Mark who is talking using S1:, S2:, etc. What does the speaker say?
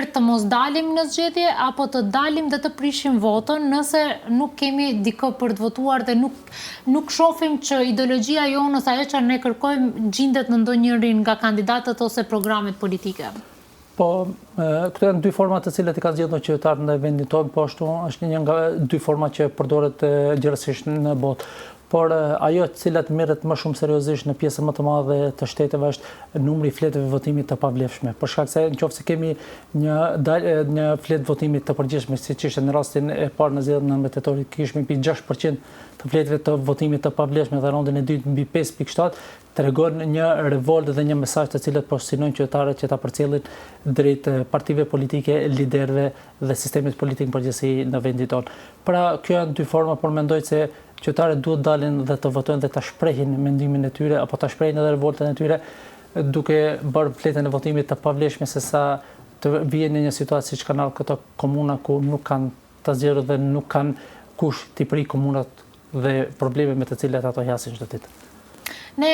S1: mirë të mos dalim në zgjedhje apo të dalim dhe të prishim votën nëse nuk kemi dikë për të votuar dhe nuk shohim që ideologjia jonë ose ajo që ne kërkojmë gjendet në ndonjërin nga kandidatët ose programet politike?
S2: Po, këto janë dy forma të cilat i ka zgjedhur qytetarët në vendin tonë, po ashtu është një nga dy forma që përdoret gjithësisht në botë. Por ajo të cilat merret më shumë seriozisht në pjesën më të madhe të shteteve është numri i fletëve votimit të pavlefshme. Për shkak se nëse kemi një fletë votimi të përgjithshme, siç ishte në rastin e parë në zgjedhjen e 19 tetorit, kishim mbi 6% të fletëve të votimit të pavlefshme dhe rondën e dytë mbi 5.7, tregon një revoltë dhe një mesazh të cilët po synojnë qytetarët që ta përcjellin drejt partive politike, liderëve dhe sistemit politik në përgjithësi në vendin tonë. Pra, kjo janë dy forma, por mendoj se qytetarët duhet dalin dhe të votojnë dhe ta shprehin mendimin e tyre apo ta shprehin edhe revoltën e tyre duke bërë fletën e votimit të pavlefshme sesa të vijnë në një situatë siç kanë këto komuna ku nuk kanë të zgjedhur dhe nuk kanë kush t'i prij komunat dhe probleme me të cilat ato jasin çdo ditë.
S1: Ne